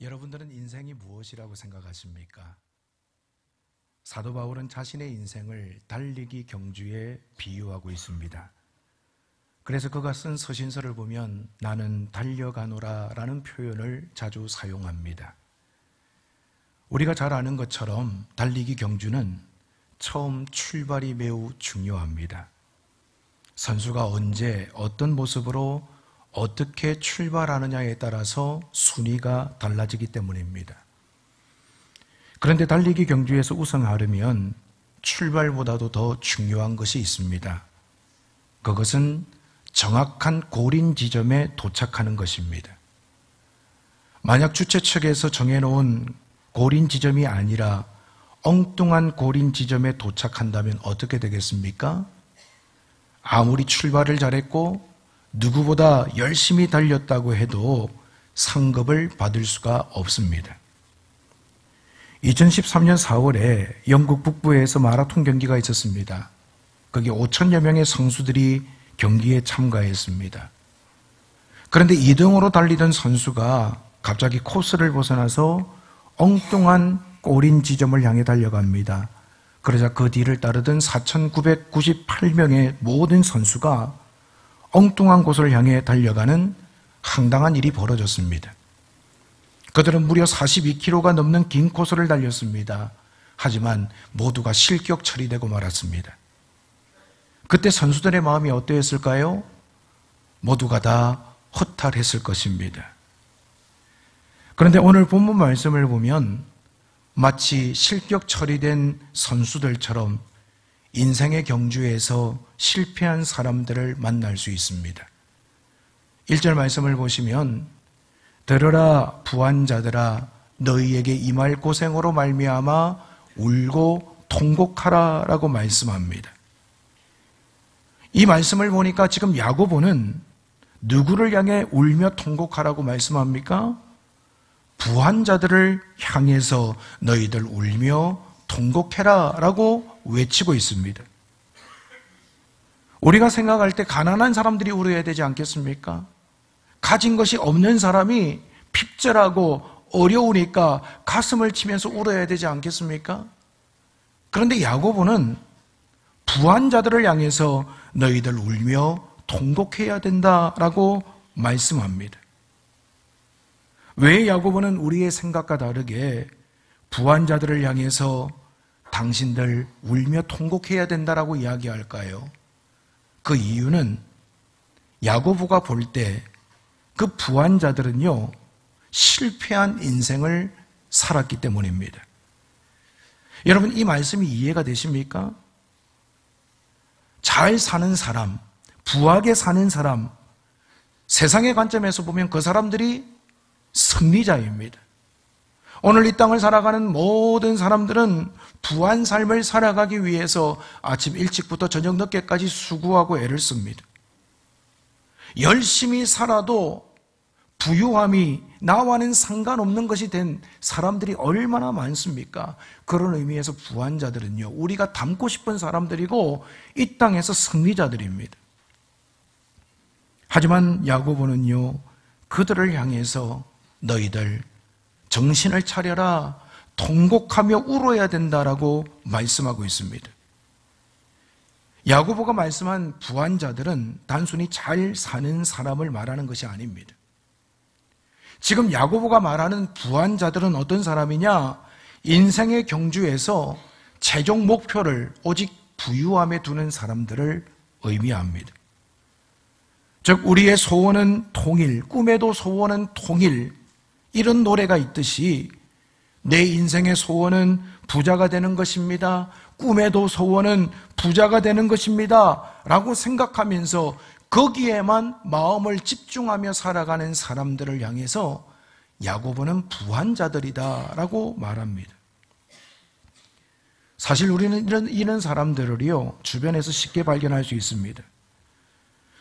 여러분들은 인생이 무엇이라고 생각하십니까? 사도 바울은 자신의 인생을 달리기 경주에 비유하고 있습니다. 그래서 그가 쓴 서신서를 보면 나는 달려가노라 라는 표현을 자주 사용합니다. 우리가 잘 아는 것처럼 달리기 경주는 처음 출발이 매우 중요합니다. 선수가 언제 어떤 모습으로 어떻게 출발하느냐에 따라서 순위가 달라지기 때문입니다. 그런데 달리기 경주에서 우승하려면 출발보다도 더 중요한 것이 있습니다. 그것은 정확한 골인 지점에 도착하는 것입니다. 만약 주최 측에서 정해놓은 골인 지점이 아니라 엉뚱한 골인 지점에 도착한다면 어떻게 되겠습니까? 아무리 출발을 잘했고 누구보다 열심히 달렸다고 해도 상급을 받을 수가 없습니다. 2013년 4월에 영국 북부에서 마라톤 경기가 있었습니다. 거기 5천여 명의 선수들이 경기에 참가했습니다. 그런데 2등으로 달리던 선수가 갑자기 코스를 벗어나서 엉뚱한 골인 지점을 향해 달려갑니다. 그러자 그 뒤를 따르던 4,998명의 모든 선수가 엉뚱한 곳을 향해 달려가는 황당한 일이 벌어졌습니다. 그들은 무려 42km가 넘는 긴 코스를 달렸습니다. 하지만 모두가 실격 처리되고 말았습니다. 그때 선수들의 마음이 어떠했을까요? 모두가 다 허탈했을 것입니다. 그런데 오늘 본문 말씀을 보면 마치 실격 처리된 선수들처럼 인생의 경주에서 실패한 사람들을 만날 수 있습니다. 1절 말씀을 보시면 들으라 부한자들아 너희에게 임할 고생으로 말미암아 울고 통곡하라 라고 말씀합니다. 이 말씀을 보니까 지금 야고보는 누구를 향해 울며 통곡하라고 말씀합니까? 부한자들을 향해서 너희들 울며 통곡해라 라고 외치고 있습니다. 우리가 생각할 때 가난한 사람들이 울어야 되지 않겠습니까? 가진 것이 없는 사람이 핍절하고 어려우니까 가슴을 치면서 울어야 되지 않겠습니까? 그런데 야고보는 부한 자들을 향해서 너희들 울며 통곡해야 된다라고 말씀합니다. 왜 야고보는 우리의 생각과 다르게 부한 자들을 향해서 당신들 울며 통곡해야 된다라고 이야기할까요? 그 이유는 야고보가 볼 때 그 부한 자들은요, 실패한 인생을 살았기 때문입니다. 여러분, 이 말씀이 이해가 되십니까? 잘 사는 사람, 부하게 사는 사람, 세상의 관점에서 보면 그 사람들이 승리자입니다. 오늘 이 땅을 살아가는 모든 사람들은 부한 삶을 살아가기 위해서 아침 일찍부터 저녁 늦게까지 수고하고 애를 씁니다. 열심히 살아도 부유함이 나와는 상관없는 것이 된 사람들이 얼마나 많습니까? 그런 의미에서 부한 자들은요, 우리가 닮고 싶은 사람들이고 이 땅에서 승리자들입니다. 하지만 야고보는요, 그들을 향해서 너희들 정신을 차려라, 통곡하며 울어야 된다라고 말씀하고 있습니다. 야고보가 말씀한 부한 자들은 단순히 잘 사는 사람을 말하는 것이 아닙니다. 지금 야고보가 말하는 부한 자들은 어떤 사람이냐? 인생의 경주에서 최종 목표를 오직 부유함에 두는 사람들을 의미합니다. 즉 우리의 소원은 통일, 꿈에도 소원은 통일, 이런 노래가 있듯이 내 인생의 소원은 부자가 되는 것입니다. 꿈에도 소원은 부자가 되는 것입니다. 라고 생각하면서 거기에만 마음을 집중하며 살아가는 사람들을 향해서 야고보는 부한 자들이다 라고 말합니다. 사실 우리는 이런 사람들을요, 주변에서 쉽게 발견할 수 있습니다.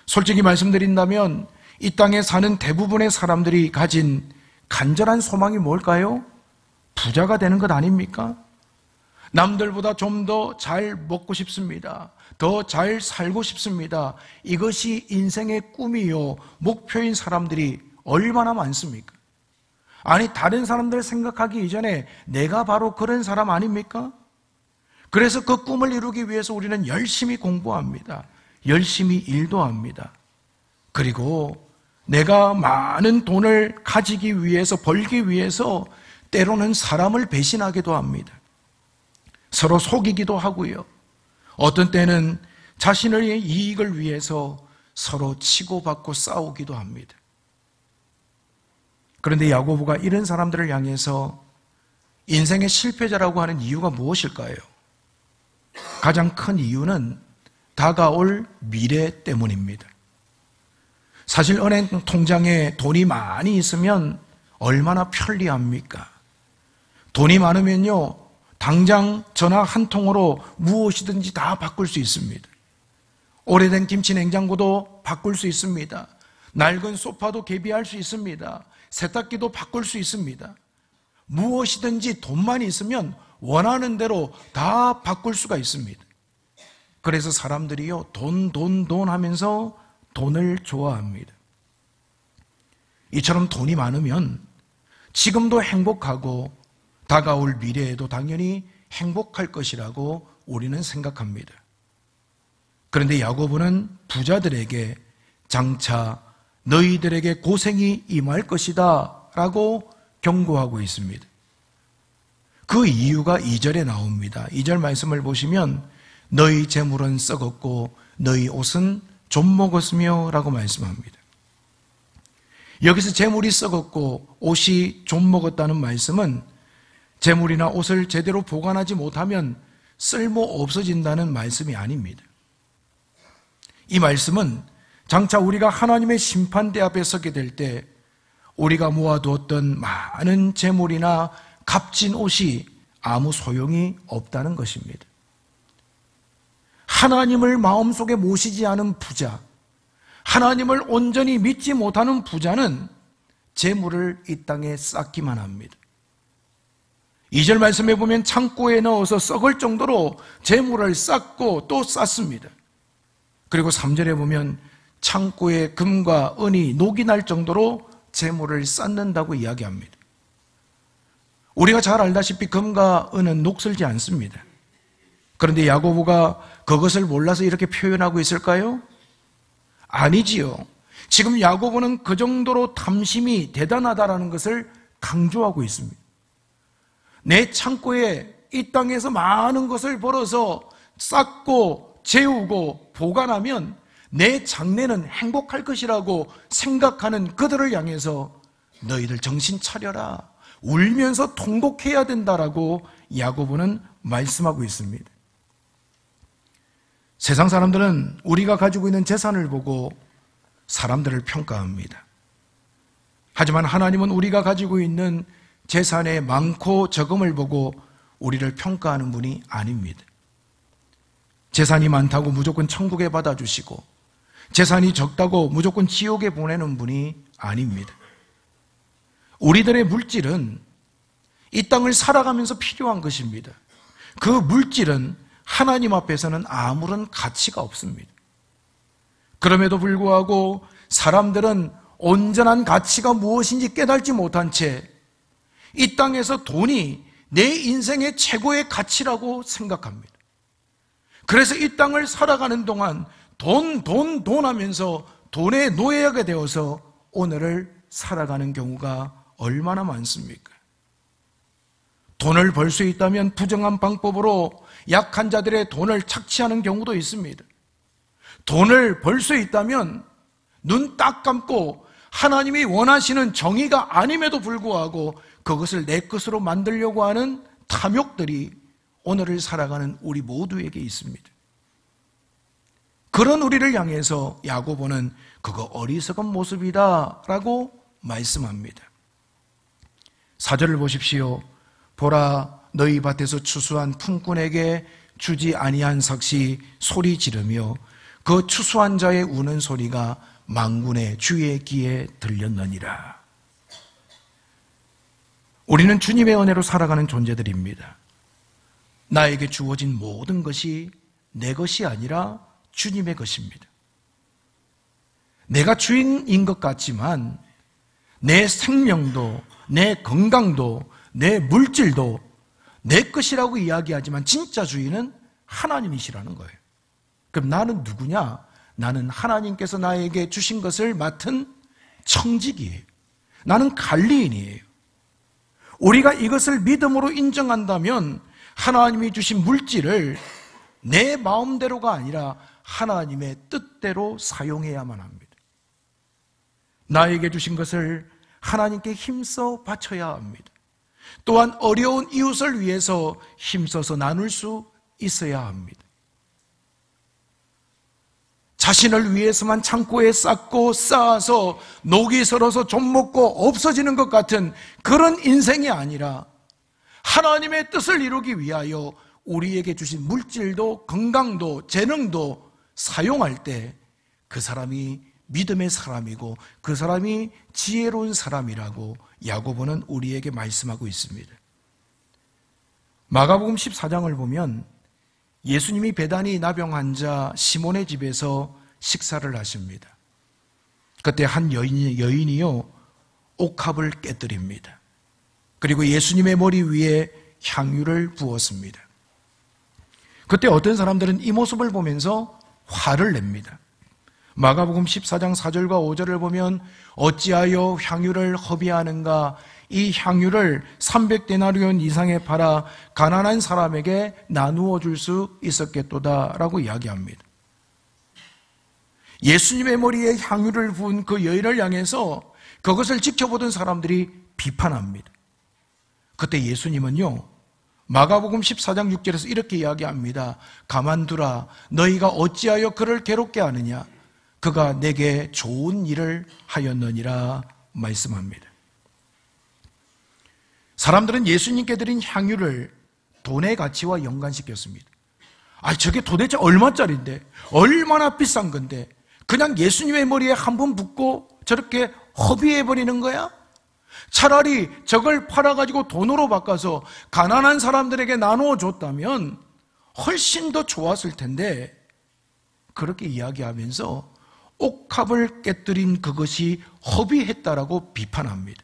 솔직히 말씀드린다면 이 땅에 사는 대부분의 사람들이 가진 간절한 소망이 뭘까요? 부자가 되는 것 아닙니까? 남들보다 좀 더 잘 먹고 싶습니다. 더 잘 살고 싶습니다. 이것이 인생의 꿈이요, 목표인 사람들이 얼마나 많습니까? 아니, 다른 사람들 생각하기 이전에 내가 바로 그런 사람 아닙니까? 그래서 그 꿈을 이루기 위해서 우리는 열심히 공부합니다. 열심히 일도 합니다. 그리고 내가 많은 돈을 가지기 위해서, 벌기 위해서 때로는 사람을 배신하기도 합니다. 서로 속이기도 하고요. 어떤 때는 자신의 이익을 위해서 서로 치고받고 싸우기도 합니다. 그런데 야고보가 이런 사람들을 향해서 인생의 실패자라고 하는 이유가 무엇일까요? 가장 큰 이유는 다가올 미래 때문입니다. 사실 은행 통장에 돈이 많이 있으면 얼마나 편리합니까? 돈이 많으면요, 당장 전화 한 통으로 무엇이든지 다 바꿀 수 있습니다. 오래된 김치 냉장고도 바꿀 수 있습니다. 낡은 소파도 개비할 수 있습니다. 세탁기도 바꿀 수 있습니다. 무엇이든지 돈만 있으면 원하는 대로 다 바꿀 수가 있습니다. 그래서 사람들이요, 돈 하면서 돈을 좋아합니다. 이처럼 돈이 많으면 지금도 행복하고 다가올 미래에도 당연히 행복할 것이라고 우리는 생각합니다. 그런데 야고보는 부자들에게 장차 너희들에게 고생이 임할 것이다 라고 경고하고 있습니다. 그 이유가 2절에 나옵니다. 2절 말씀을 보시면 너희 재물은 썩었고 너희 옷은 좀 먹었으며 라고 말씀합니다. 여기서 재물이 썩었고 옷이 좀 먹었다는 말씀은 재물이나 옷을 제대로 보관하지 못하면 쓸모 없어진다는 말씀이 아닙니다. 이 말씀은 장차 우리가 하나님의 심판대 앞에 서게 될 때 우리가 모아두었던 많은 재물이나 값진 옷이 아무 소용이 없다는 것입니다. 하나님을 마음속에 모시지 않은 부자, 하나님을 온전히 믿지 못하는 부자는 재물을 이 땅에 쌓기만 합니다. 2절 말씀에 보면 창고에 넣어서 썩을 정도로 재물을 쌓고 또 쌓습니다. 그리고 3절에 보면 창고에 금과 은이 녹이 날 정도로 재물을 쌓는다고 이야기합니다. 우리가 잘 알다시피 금과 은은 녹슬지 않습니다. 그런데 야고보가 그것을 몰라서 이렇게 표현하고 있을까요? 아니지요. 지금 야고보는 그 정도로 탐심이 대단하다라는 것을 강조하고 있습니다. 내 창고에 이 땅에서 많은 것을 벌어서 쌓고 재우고 보관하면 내 장래는 행복할 것이라고 생각하는 그들을 향해서 너희들 정신 차려라, 울면서 통곡해야 된다라고 야고보는 말씀하고 있습니다. 세상 사람들은 우리가 가지고 있는 재산을 보고 사람들을 평가합니다. 하지만 하나님은 우리가 가지고 있는 재산의 많고 적음을 보고 우리를 평가하는 분이 아닙니다. 재산이 많다고 무조건 천국에 받아주시고 재산이 적다고 무조건 지옥에 보내는 분이 아닙니다. 우리들의 물질은 이 땅을 살아가면서 필요한 것입니다. 그 물질은 하나님 앞에서는 아무런 가치가 없습니다. 그럼에도 불구하고 사람들은 온전한 가치가 무엇인지 깨닫지 못한 채 이 땅에서 돈이 내 인생의 최고의 가치라고 생각합니다. 그래서 이 땅을 살아가는 동안 돈 하면서 돈의 노예가 되어서 오늘을 살아가는 경우가 얼마나 많습니까? 돈을 벌 수 있다면 부정한 방법으로 약한 자들의 돈을 착취하는 경우도 있습니다. 돈을 벌 수 있다면 눈 딱 감고 하나님이 원하시는 정의가 아님에도 불구하고 그것을 내 것으로 만들려고 하는 탐욕들이 오늘을 살아가는 우리 모두에게 있습니다. 그런 우리를 향해서 야고보는 그거 어리석은 모습이다 라고 말씀합니다. 4절을 보십시오. 보라, 너희 밭에서 추수한 품꾼에게 주지 아니한 삭시 소리 지르며 그 추수한 자의 우는 소리가 만군의 주의 귀에 들렸느니라. 우리는 주님의 은혜로 살아가는 존재들입니다. 나에게 주어진 모든 것이 내 것이 아니라 주님의 것입니다. 내가 주인인 것 같지만 내 생명도, 내 건강도, 내 물질도 내 것이라고 이야기하지만 진짜 주인은 하나님이시라는 거예요. 그럼 나는 누구냐? 나는 하나님께서 나에게 주신 것을 맡은 청직이에요. 나는 관리인이에요. 우리가 이것을 믿음으로 인정한다면 하나님이 주신 물질을 내 마음대로가 아니라 하나님의 뜻대로 사용해야만 합니다. 나에게 주신 것을 하나님께 힘써 바쳐야 합니다. 또한 어려운 이웃을 위해서 힘써서 나눌 수 있어야 합니다. 자신을 위해서만 창고에 쌓고 쌓아서 녹이 슬어서 좀 먹고 없어지는 것 같은 그런 인생이 아니라 하나님의 뜻을 이루기 위하여 우리에게 주신 물질도 건강도 재능도 사용할 때 그 사람이 믿음의 사람이고 그 사람이 지혜로운 사람이라고 야고보는 우리에게 말씀하고 있습니다. 마가복음 14장을 보면 예수님이 베다니 나병 환자 시몬의 집에서 식사를 하십니다. 그때 한 여인이요 옥합을 깨뜨립니다. 그리고 예수님의 머리 위에 향유를 부었습니다. 그때 어떤 사람들은 이 모습을 보면서 화를 냅니다. 마가복음 14장 4절과 5절을 보면 어찌하여 향유를 허비하는가, 이 향유를 300데나리온 이상에 팔아 가난한 사람에게 나누어 줄 수 있었겠도다 라고 이야기합니다. 예수님의 머리에 향유를 부은 그 여인을 향해서 그것을 지켜보던 사람들이 비판합니다. 그때 예수님은요 마가복음 14장 6절에서 이렇게 이야기합니다. 가만두라, 너희가 어찌하여 그를 괴롭게 하느냐, 그가 내게 좋은 일을 하였느니라 말씀합니다. 사람들은 예수님께 드린 향유를 돈의 가치와 연관시켰습니다. 저게 도대체 얼마짜리인데, 얼마나 비싼 건데 그냥 예수님의 머리에 한 번 붓고 저렇게 허비해버리는 거야? 차라리 저걸 팔아가지고 돈으로 바꿔서 가난한 사람들에게 나누어 줬다면 훨씬 더 좋았을 텐데, 그렇게 이야기하면서 옥합을 깨뜨린 그것이 허비했다라고 비판합니다.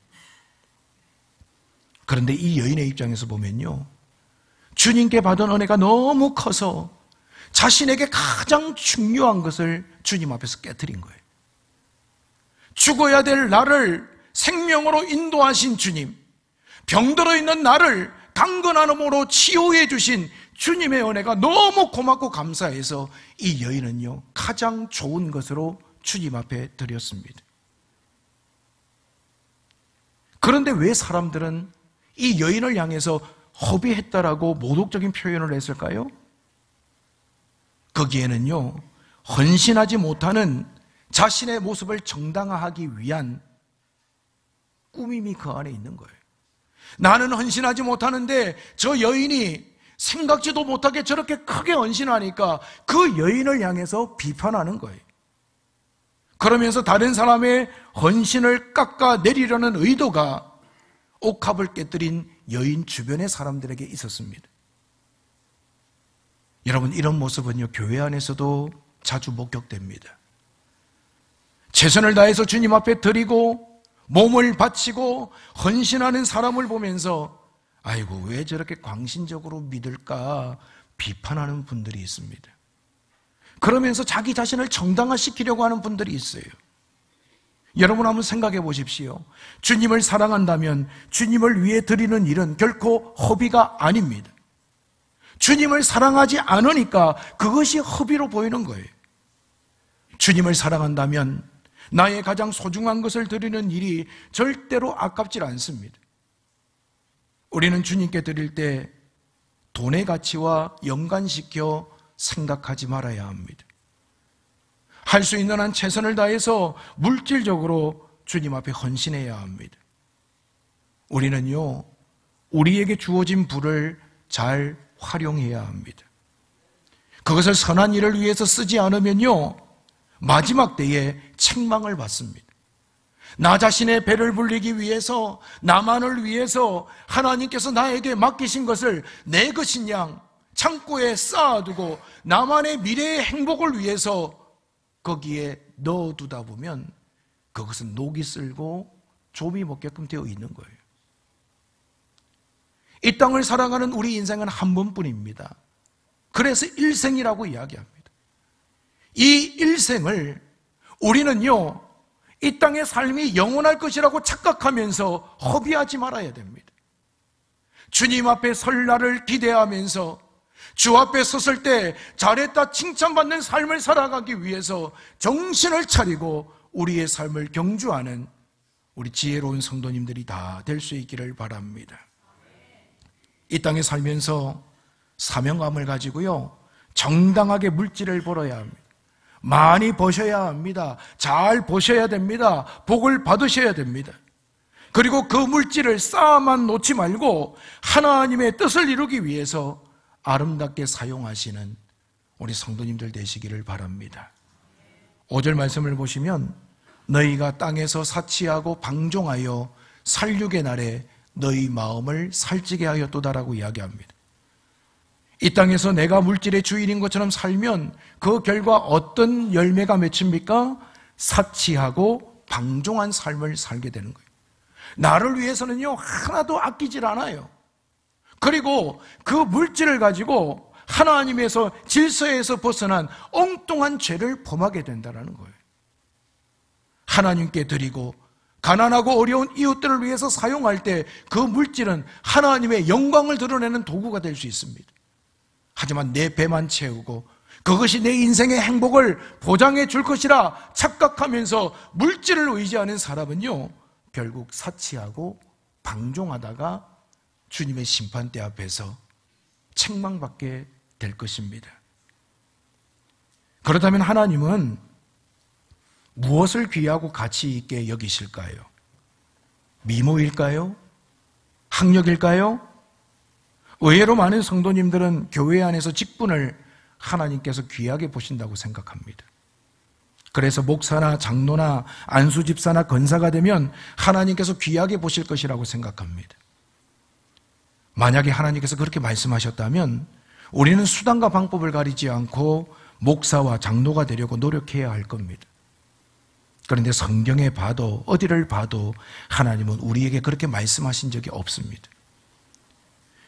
그런데 이 여인의 입장에서 보면요, 주님께 받은 은혜가 너무 커서 자신에게 가장 중요한 것을 주님 앞에서 깨뜨린 거예요. 죽어야 될 나를 생명으로 인도하신 주님, 병들어 있는 나를 강건함으로 치유해 주신 주님의 은혜가 너무 고맙고 감사해서 이 여인은요 가장 좋은 것으로 주님 앞에 드렸습니다. 그런데 왜 사람들은 이 여인을 향해서 허비했다라고 모독적인 표현을 했을까요? 거기에는요 헌신하지 못하는 자신의 모습을 정당화하기 위한 꾸밈이 그 안에 있는 거예요. 나는 헌신하지 못하는데 저 여인이 생각지도 못하게 저렇게 크게 헌신하니까 그 여인을 향해서 비판하는 거예요. 그러면서 다른 사람의 헌신을 깎아내리려는 의도가 옥합을 깨뜨린 여인 주변의 사람들에게 있었습니다. 여러분, 이런 모습은요 교회 안에서도 자주 목격됩니다. 최선을 다해서 주님 앞에 드리고 몸을 바치고 헌신하는 사람을 보면서 아이고 왜 저렇게 광신적으로 믿을까 비판하는 분들이 있습니다. 그러면서 자기 자신을 정당화시키려고 하는 분들이 있어요. 여러분 한번 생각해 보십시오. 주님을 사랑한다면 주님을 위해 드리는 일은 결코 허비가 아닙니다. 주님을 사랑하지 않으니까 그것이 허비로 보이는 거예요. 주님을 사랑한다면 나의 가장 소중한 것을 드리는 일이 절대로 아깝지 않습니다. 우리는 주님께 드릴 때 돈의 가치와 연관시켜 생각하지 말아야 합니다. 할 수 있는 한 최선을 다해서 물질적으로 주님 앞에 헌신해야 합니다. 우리는요 우리에게 주어진 부를 잘 활용해야 합니다. 그것을 선한 일을 위해서 쓰지 않으면요 마지막 때에 책망을 받습니다. 나 자신의 배를 불리기 위해서, 나만을 위해서 하나님께서 나에게 맡기신 것을 내 것인 양 창고에 쌓아두고 나만의 미래의 행복을 위해서 거기에 넣어두다 보면 그것은 녹이 쓸고 조미 먹게끔 되어 있는 거예요. 이 땅을 살아가는 우리 인생은 한 번뿐입니다. 그래서 일생이라고 이야기합니다. 이 일생을 우리는요, 이 땅의 삶이 영원할 것이라고 착각하면서 허비하지 말아야 됩니다. 주님 앞에 설 날을 기대하면서 주 앞에 섰을 때 잘했다 칭찬받는 삶을 살아가기 위해서 정신을 차리고 우리의 삶을 경주하는 우리 지혜로운 성도님들이 다 될 수 있기를 바랍니다. 이 땅에 살면서 사명감을 가지고요, 정당하게 물질을 벌어야 합니다. 많이 버셔야 합니다. 잘 버셔야 됩니다. 복을 받으셔야 됩니다. 그리고 그 물질을 쌓아만 놓지 말고 하나님의 뜻을 이루기 위해서 아름답게 사용하시는 우리 성도님들 되시기를 바랍니다. 5절 말씀을 보시면 너희가 땅에서 사치하고 방종하여 살육의 날에 너희 마음을 살찌게 하였도다라고 이야기합니다. 이 땅에서 내가 물질의 주인인 것처럼 살면 그 결과 어떤 열매가 맺힙니까? 사치하고 방종한 삶을 살게 되는 거예요. 나를 위해서는요, 하나도 아끼질 않아요. 그리고 그 물질을 가지고 하나님에서 질서에서 벗어난 엉뚱한 죄를 범하게 된다는 거예요. 하나님께 드리고 가난하고 어려운 이웃들을 위해서 사용할 때 그 물질은 하나님의 영광을 드러내는 도구가 될 수 있습니다. 하지만 내 배만 채우고 그것이 내 인생의 행복을 보장해 줄 것이라 착각하면서 물질을 의지하는 사람은요, 결국 사치하고 방종하다가 주님의 심판대 앞에서 책망받게 될 것입니다. 그렇다면 하나님은 무엇을 귀하고 가치 있게 여기실까요? 미모일까요? 학력일까요? 의외로 많은 성도님들은 교회 안에서 직분을 하나님께서 귀하게 보신다고 생각합니다. 그래서 목사나 장로나 안수집사나 권사가 되면 하나님께서 귀하게 보실 것이라고 생각합니다. 만약에 하나님께서 그렇게 말씀하셨다면 우리는 수단과 방법을 가리지 않고 목사와 장로가 되려고 노력해야 할 겁니다. 그런데 성경에 봐도 어디를 봐도 하나님은 우리에게 그렇게 말씀하신 적이 없습니다.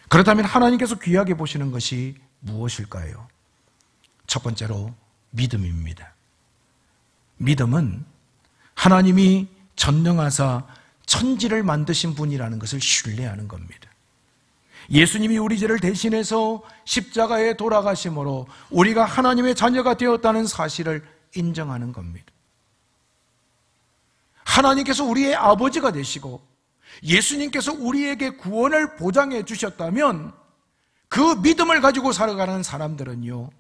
그렇다면 하나님께서 귀하게 보시는 것이 무엇일까요? 첫 번째로 믿음입니다. 믿음은 하나님이 전능하사 천지를 만드신 분이라는 것을 신뢰하는 겁니다. 예수님이 우리 죄를 대신해서 십자가에 돌아가심으로 우리가 하나님의 자녀가 되었다는 사실을 인정하는 겁니다. 하나님께서 우리의 아버지가 되시고 예수님께서 우리에게 구원을 보장해 주셨다면 그 믿음을 가지고 살아가는 사람들은요,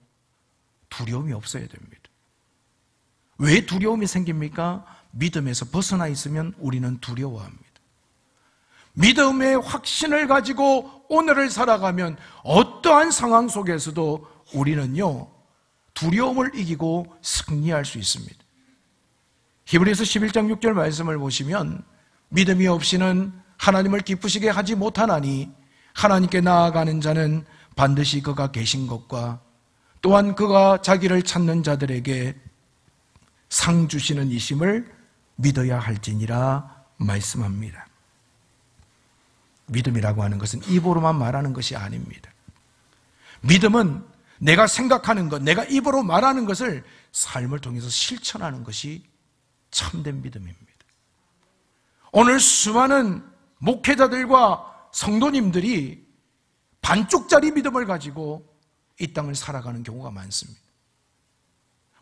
두려움이 없어야 됩니다. 왜 두려움이 생깁니까? 믿음에서 벗어나 있으면 우리는 두려워합니다. 믿음의 확신을 가지고 오늘을 살아가면 어떠한 상황 속에서도 우리는요, 두려움을 이기고 승리할 수 있습니다. 히브리서 11장 6절 말씀을 보시면 믿음이 없이는 하나님을 기쁘시게 하지 못하나니 하나님께 나아가는 자는 반드시 그가 계신 것과 또한 그가 자기를 찾는 자들에게 상 주시는 이심을 믿어야 할지니라 말씀합니다. 믿음이라고 하는 것은 입으로만 말하는 것이 아닙니다. 믿음은 내가 생각하는 것, 내가 입으로 말하는 것을 삶을 통해서 실천하는 것이 참된 믿음입니다. 오늘 수많은 목회자들과 성도님들이 반쪽짜리 믿음을 가지고 이 땅을 살아가는 경우가 많습니다.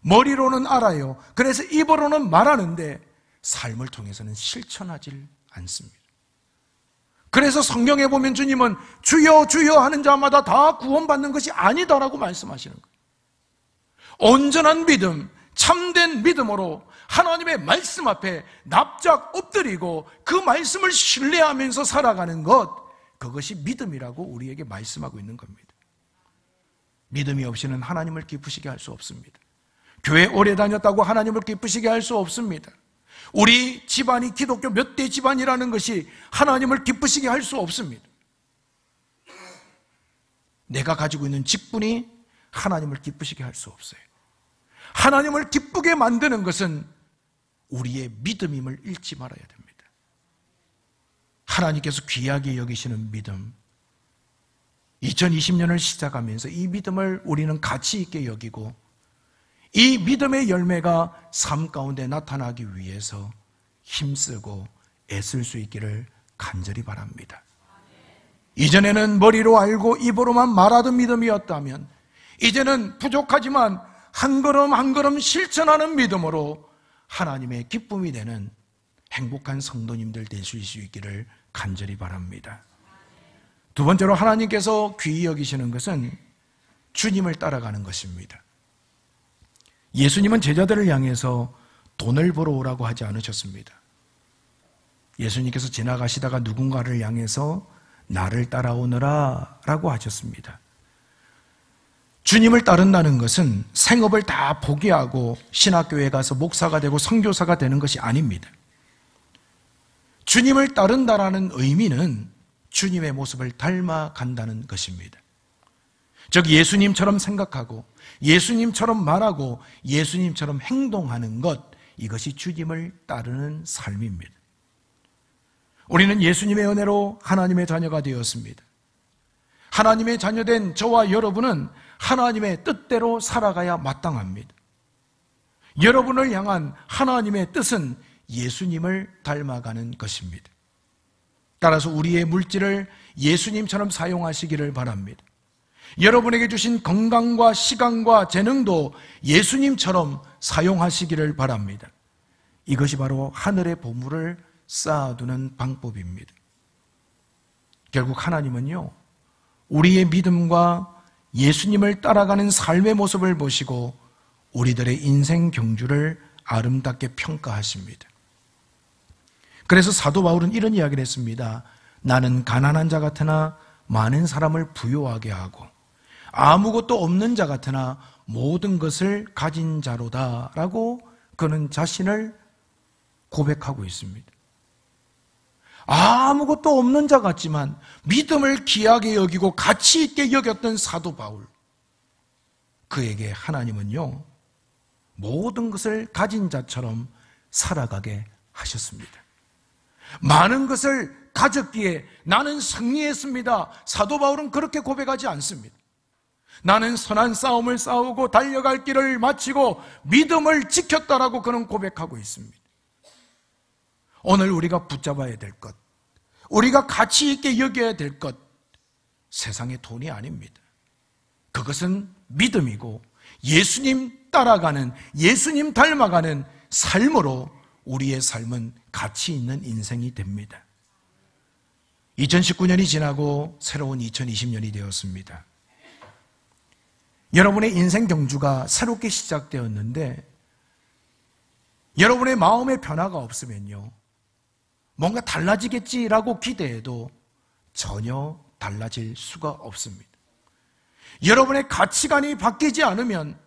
머리로는 알아요. 그래서 입으로는 말하는데 삶을 통해서는 실천하지 않습니다. 그래서 성경에 보면 주님은 주여 주여 하는 자마다 다 구원받는 것이 아니다라고 말씀하시는 거예요. 온전한 믿음, 참된 믿음으로 하나님의 말씀 앞에 납작 엎드리고 그 말씀을 신뢰하면서 살아가는 것, 그것이 믿음이라고 우리에게 말씀하고 있는 겁니다. 믿음이 없이는 하나님을 기쁘시게 할 수 없습니다. 교회 오래 다녔다고 하나님을 기쁘시게 할 수 없습니다. 우리 집안이 기독교 몇 대 집안이라는 것이 하나님을 기쁘시게 할 수 없습니다. 내가 가지고 있는 직분이 하나님을 기쁘시게 할 수 없어요. 하나님을 기쁘게 만드는 것은 우리의 믿음임을 잃지 말아야 됩니다. 하나님께서 귀하게 여기시는 믿음, 2020년을 시작하면서 이 믿음을 우리는 가치 있게 여기고 이 믿음의 열매가 삶 가운데 나타나기 위해서 힘쓰고 애쓸 수 있기를 간절히 바랍니다. 이전에는 머리로 알고 입으로만 말하던 믿음이었다면 이제는 부족하지만 한 걸음 한 걸음 실천하는 믿음으로 하나님의 기쁨이 되는 행복한 성도님들 되실 수 있기를 간절히 바랍니다. 두 번째로 하나님께서 귀히 여기시는 것은 주님을 따라가는 것입니다. 예수님은 제자들을 향해서 돈을 벌어오라고 하지 않으셨습니다. 예수님께서 지나가시다가 누군가를 향해서 나를 따라오너라 라고 하셨습니다. 주님을 따른다는 것은 생업을 다 포기하고 신학교에 가서 목사가 되고 선교사가 되는 것이 아닙니다. 주님을 따른다라는 의미는 주님의 모습을 닮아간다는 것입니다. 즉 예수님처럼 생각하고 예수님처럼 말하고 예수님처럼 행동하는 것, 이것이 주님을 따르는 삶입니다. 우리는 예수님의 은혜로 하나님의 자녀가 되었습니다. 하나님의 자녀된 저와 여러분은 하나님의 뜻대로 살아가야 마땅합니다. 여러분을 향한 하나님의 뜻은 예수님을 닮아가는 것입니다. 따라서 우리의 물질을 예수님처럼 사용하시기를 바랍니다. 여러분에게 주신 건강과 시간과 재능도 예수님처럼 사용하시기를 바랍니다. 이것이 바로 하늘의 보물을 쌓아두는 방법입니다. 결국 하나님은요, 우리의 믿음과 예수님을 따라가는 삶의 모습을 보시고 우리들의 인생 경주를 아름답게 평가하십니다. 그래서 사도 바울은 이런 이야기를 했습니다. 나는 가난한 자 같으나 많은 사람을 부유하게 하고 아무것도 없는 자 같으나 모든 것을 가진 자로다 라고 그는 자신을 고백하고 있습니다. 아무것도 없는 자 같지만 믿음을 귀하게 여기고 가치 있게 여겼던 사도 바울, 그에게 하나님은요 모든 것을 가진 자처럼 살아가게 하셨습니다. 많은 것을 가졌기에 나는 승리했습니다. 사도 바울은 그렇게 고백하지 않습니다. 나는 선한 싸움을 싸우고 달려갈 길을 마치고 믿음을 지켰다라고 그는 고백하고 있습니다. 오늘 우리가 붙잡아야 될 것, 우리가 가치 있게 여겨야 될 것, 세상의 돈이 아닙니다. 그것은 믿음이고 예수님 따라가는, 예수님 닮아가는 삶으로 우리의 삶은 가치 있는 인생이 됩니다. 2019년이 지나고 새로운 2020년이 되었습니다. 여러분의 인생 경주가 새롭게 시작되었는데 여러분의 마음의 변화가 없으면요, 뭔가 달라지겠지라고 기대해도 전혀 달라질 수가 없습니다. 여러분의 가치관이 바뀌지 않으면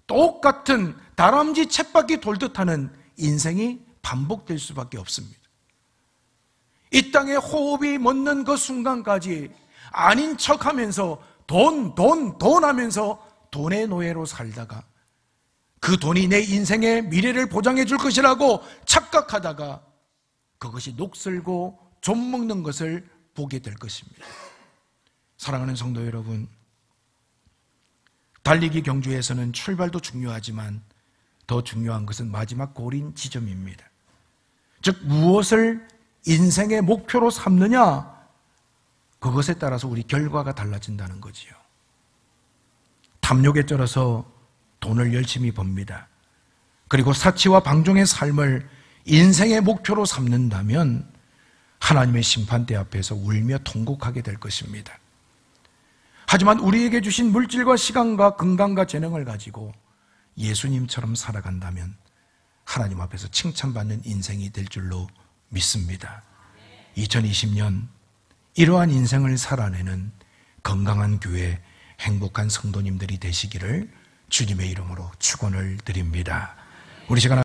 똑같은 다람쥐 쳇바퀴 돌듯 하는 인생이 반복될 수밖에 없습니다. 이 땅에 호흡이 멎는 그 순간까지 아닌 척하면서 돈 하면서 돈의 노예로 살다가 그 돈이 내 인생의 미래를 보장해 줄 것이라고 착각하다가 그것이 녹슬고 좀먹는 것을 보게 될 것입니다. 사랑하는 성도 여러분, 달리기 경주에서는 출발도 중요하지만 더 중요한 것은 마지막 골인 지점입니다. 즉 무엇을 인생의 목표로 삼느냐, 그것에 따라서 우리 결과가 달라진다는 거지요. 탐욕에 쩔어서 돈을 열심히 법니다. 그리고 사치와 방종의 삶을 인생의 목표로 삼는다면 하나님의 심판대 앞에서 울며 통곡하게 될 것입니다. 하지만 우리에게 주신 물질과 시간과 건강과 재능을 가지고 예수님처럼 살아간다면 하나님 앞에서 칭찬받는 인생이 될 줄로 믿습니다. 2020년 이러한 인생을 살아내는 건강한 교회, 행복한 성도님들이 되시기를 주님의 이름으로 축원을 드립니다. 우리 시간